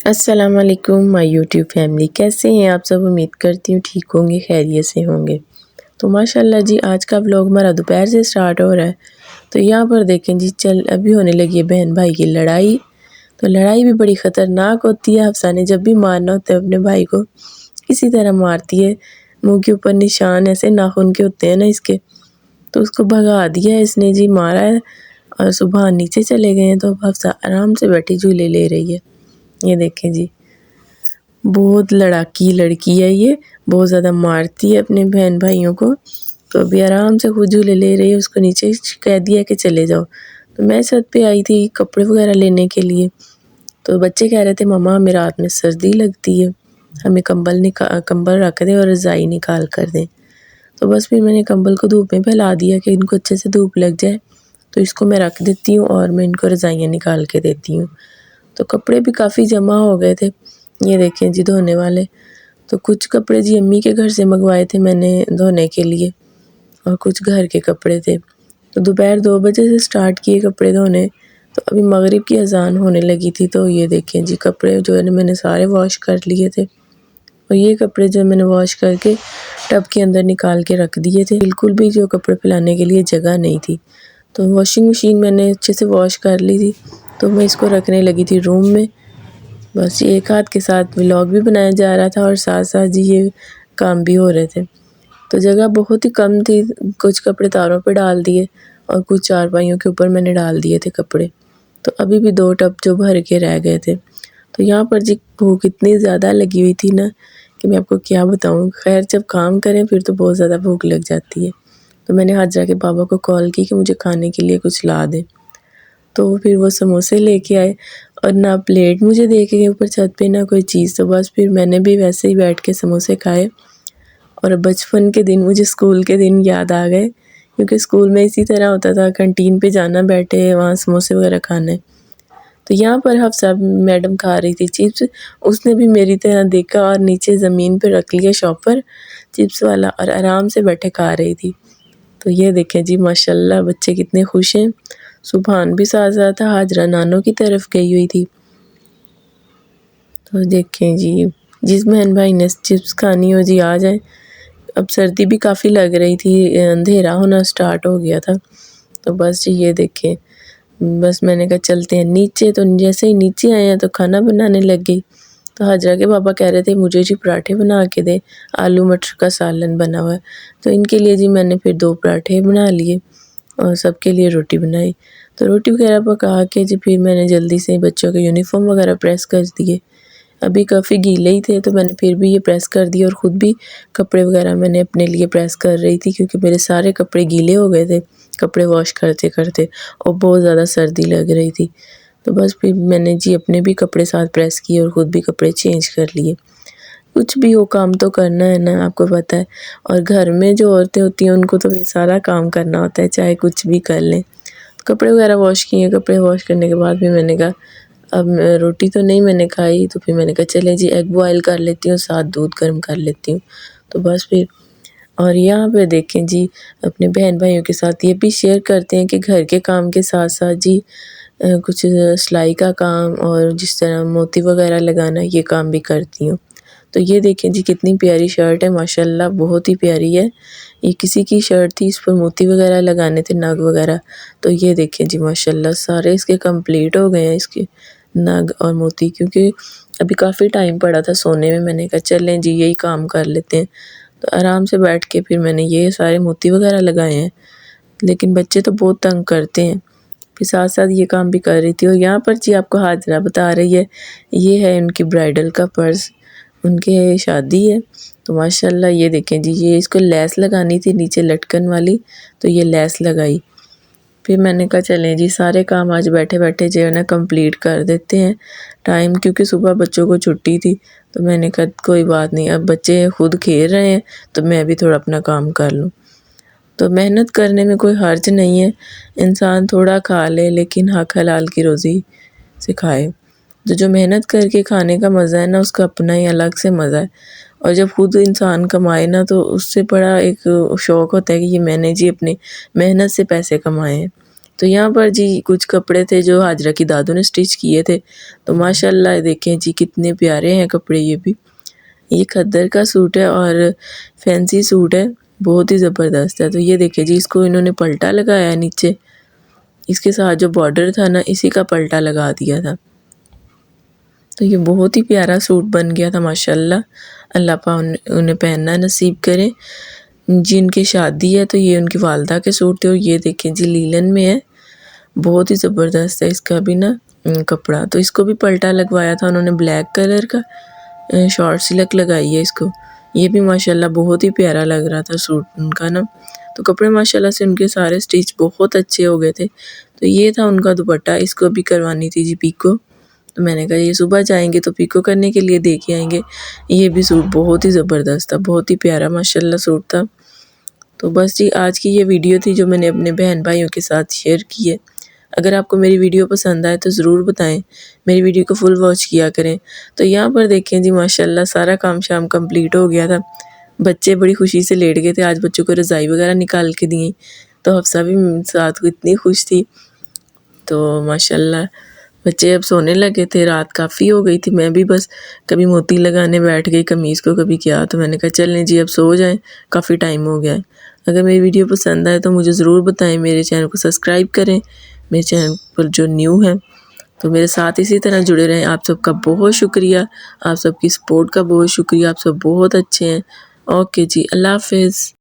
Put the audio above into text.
अस्सलाम वालेकुम my YouTube family, कैसे हैं आप सब। उम्मीद करती हूँ ठीक होंगे, खैरियत से होंगे। तो माशाल्लाह जी, आज का व्लॉग हमारा दोपहर से स्टार्ट हो रहा है। तो यहाँ पर देखें जी, अभी होने लगी है बहन भाई की लड़ाई। तो लड़ाई भी बड़ी ख़तरनाक होती है। हफ्सा ने जब भी मारना होता है अपने भाई को, किसी तरह मारती है। मुँह के ऊपर निशान ऐसे नाखून के होते हैं ना इसके, तो उसको भगा दिया है इसने जी, मारा है। और सुबह नीचे चले गए हैं, तो अब हफ्सा आराम से बैठी झूले ले रही है। ये देखें जी, बहुत लड़ाकी लड़की है ये, बहुत ज़्यादा मारती है अपने बहन भाइयों को। तो अभी आराम से खुद झूले ले रही है, उसको नीचे कह दिया कि चले जाओ। तो मैं छत पे आई थी कपड़े वगैरह लेने के लिए। तो बच्चे कह रहे थे मम्मा हमें रात में सर्दी लगती है, हमें कंबल रख दें और रज़ाई निकाल कर दें। तो बस फिर मैंने कंबल को धूप में फैला दिया कि इनको अच्छे से धूप लग जाए। तो इसको मैं रख देती हूँ और मैं इनको रज़ाइयाँ निकाल के देती हूँ। तो कपड़े भी काफ़ी जमा हो गए थे, ये देखें जी धोने वाले। तो कुछ कपड़े जी अम्मी के घर से मंगवाए थे मैंने धोने के लिए, और कुछ घर के कपड़े थे। तो दोपहर 2 बजे से स्टार्ट किए कपड़े धोने, तो अभी मगरिब की अज़ान होने लगी थी। तो ये देखें जी, कपड़े जो है ना मैंने सारे वॉश कर लिए थे। और ये कपड़े जो मैंने वॉश करके टब के अंदर निकाल के रख दिए थे, बिल्कुल भी जो कपड़े फैलाने के लिए जगह नहीं थी। तो वॉशिंग मशीन मैंने अच्छे से वॉश कर ली थी, तो मैं इसको रखने लगी थी रूम में। बस एक हाथ के साथ व्लॉग भी बनाया जा रहा था और साथ साथ जी ये काम भी हो रहे थे। तो जगह बहुत ही कम थी, कुछ कपड़े तारों पे डाल दिए और कुछ चारपाइयों के ऊपर मैंने डाल दिए थे कपड़े। तो अभी भी 2 टब जो भर के रह गए थे। तो यहाँ पर जी भूख इतनी ज़्यादा लगी हुई थी ना कि मैं आपको क्या बताऊँ। खैर जब काम करें फिर तो बहुत ज़्यादा भूख लग जाती है। तो मैंने हाजरा के पापा को कॉल की कि मुझे खाने के लिए कुछ ला दें। तो फिर वो समोसे लेके आए, और ना प्लेट मुझे दे के गए ऊपर छत पे, ना कोई चीज़। तो बस फिर मैंने भी वैसे ही बैठ के समोसे खाए। और बचपन के दिन, मुझे स्कूल के दिन याद आ गए, क्योंकि स्कूल में इसी तरह होता था, कैंटीन पे जाना, बैठे वहाँ समोसे वगैरह खाने। तो यहाँ पर हफ्सा मैडम खा रही थी चिप्स, उसने भी मेरी तरह देखा और नीचे ज़मीन पे रख लिया शॉपर चिप्स वाला, और आराम से बैठे खा रही थी। तो ये देखें जी, माशाल्लाह बच्चे कितने खुश हैं। सुभान भी साथ साथ था, हाजरा नानों की तरफ गई हुई थी। तो देखें जी, जिस बहन भाई ने चिप्स खानी हो जी आ जाए। अब सर्दी भी काफ़ी लग रही थी, अंधेरा होना स्टार्ट हो गया था। तो बस जी ये देखें, बस मैंने कहा चलते हैं नीचे। तो जैसे ही नीचे आए हैं तो खाना बनाने लग गई। तो हाजरा के पापा कह रहे थे मुझे जी पराठे बना के दे, आलू मटर का सालन बना हुआ है। तो इनके लिए जी मैंने फिर 2 पराठे बना लिए और सबके लिए रोटी बनाई। तो रोटी वगैरह पका के जी फिर मैंने जल्दी से बच्चों के यूनिफॉर्म वगैरह प्रेस कर दिए। अभी काफ़ी गीले ही थे, तो मैंने फिर भी ये प्रेस कर दिए, और ख़ुद भी कपड़े वगैरह मैंने अपने लिए प्रेस कर रही थी, क्योंकि मेरे सारे कपड़े गीले हो गए थे कपड़े वॉश करते करते, और बहुत ज़्यादा सर्दी लग रही थी। तो बस फिर मैंने जी अपने भी कपड़े साथ प्रेस किए और ख़ुद भी कपड़े चेंज कर लिए। कुछ भी हो, काम तो करना है ना, आपको पता है। और घर में जो औरतें होती हैं उनको तो ये सारा काम करना होता है, चाहे कुछ भी कर लें। तो कपड़े वगैरह वॉश किए, कपड़े वॉश करने के बाद भी मैंने कहा अब रोटी तो नहीं मैंने खाई, तो फिर मैंने कहा चलें जी एग बॉयल कर लेती हूँ, साथ दूध गर्म कर लेती हूँ। तो बस फिर, और यहाँ पे देखें जी, अपने बहन भाइयों के साथ ये भी शेयर करते हैं कि घर के काम के साथ साथ जी कुछ सिलाई का काम और जिस तरह मोती वगैरह लगाना, ये काम भी करती हूँ। तो ये देखें जी, कितनी प्यारी शर्ट है, माशाल्लाह बहुत ही प्यारी है। ये किसी की शर्ट थी, इस पर मोती वगैरह लगाने थे, नग वगैरह। तो ये देखें जी, माशाल्लाह सारे इसके कंप्लीट हो गए हैं, इसके नग और मोती, क्योंकि अभी काफ़ी टाइम पड़ा था सोने में। मैंने कहा चलें जी यही काम कर लेते हैं। तो आराम से बैठ के फिर मैंने ये सारे मोती वगैरह लगाए हैं। लेकिन बच्चे तो बहुत तंग करते हैं, फिर साथ साथ ये काम भी कर रही थी। और यहाँ पर जी आपको हाजरा बता रही है, ये है उनकी ब्राइडल का पर्स, उनके शादी है। तो माशाल्लाह ये देखें जी, ये इसको लेस लगानी थी नीचे लटकन वाली, तो ये लेस लगाई। फिर मैंने कहा चलें जी सारे काम आज बैठे बैठे जो है ना कंप्लीट कर देते हैं टाइम, क्योंकि सुबह बच्चों को छुट्टी थी। तो मैंने कहा कोई बात नहीं, अब बच्चे खुद खेल रहे हैं तो मैं भी थोड़ा अपना काम कर लूँ। तो मेहनत करने में कोई हर्ज नहीं है, इंसान थोड़ा खा ले लेकिन हक हलाल की रोज़ी से खाए। तो जो मेहनत करके खाने का मज़ा है ना, उसका अपना ही अलग से मज़ा है। और जब खुद इंसान कमाए ना, तो उससे बड़ा एक शौक़ होता है कि ये मैंने जी अपनी मेहनत से पैसे कमाए हैं। तो यहाँ पर जी कुछ कपड़े थे जो हाजरा की दादू ने स्टिच किए थे। तो माशाल्लाह देखें जी कितने प्यारे हैं कपड़े ये भी। ये खद्दर का सूट है और फैंसी सूट है, बहुत ही ज़बरदस्त है। तो ये देखिए जी इसको इन्होंने पल्टा लगाया है नीचे, इसके साथ जो बॉर्डर था ना इसी का पल्टा लगा दिया था। तो ये बहुत ही प्यारा सूट बन गया था माशाल्लाह। अल्लाह पाक उन्हें पहनना नसीब करे। जिनकी शादी है तो ये उनकी वालदा के सूट थे और ये देखें जी लीलन में है, बहुत ही ज़बरदस्त है इसका भी ना कपड़ा। तो इसको भी पल्टा लगवाया था उन्होंने ब्लैक कलर का, शॉर्ट सिलक लगाई है इसको। ये भी माशाल्लाह बहुत ही प्यारा लग रहा था सूट उनका ना। तो कपड़े माशाल्लाह से उनके सारे स्टिच बहुत अच्छे हो गए थे। तो ये था उनका दुपट्टा, इसको भी करवानी थी जी पीको। तो मैंने कहा ये सुबह जाएंगे तो पीको करने के लिए दे के आएंगे। ये भी सूट बहुत ही ज़बरदस्त था, बहुत ही प्यारा माशाल्लाह सूट था। तो बस जी आज की ये वीडियो थी जो मैंने अपने बहन भाइयों के साथ शेयर की है। अगर आपको मेरी वीडियो पसंद आए तो ज़रूर बताएं, मेरी वीडियो को फुल वॉच किया करें। तो यहाँ पर देखें जी माशाल्लाह सारा काम शाम कंप्लीट हो गया था। बच्चे बड़ी खुशी से लेट गए थे, आज बच्चों को रज़ाई वगैरह निकाल के दी। तो हफ्सा भी साथ इतनी खुश थी। तो माशाल्लाह बच्चे अब सोने लगे थे, रात काफ़ी हो गई थी। मैं भी बस कभी मोती लगाने बैठ गई कमीज़ को, कभी क्या। तो मैंने कहा चलें जी अब सो जाएं, काफ़ी टाइम हो गया है। अगर मेरी वीडियो पसंद आए तो मुझे ज़रूर बताएं, मेरे चैनल को सब्सक्राइब करें। मेरे चैनल पर जो न्यू है तो मेरे साथ इसी तरह जुड़े रहें। आप सबका बहुत शुक्रिया, आप सबकी सपोर्ट का बहुत शुक्रिया, आप सब बहुत अच्छे हैं। ओके जी, अल्लाह हाफ़िज़।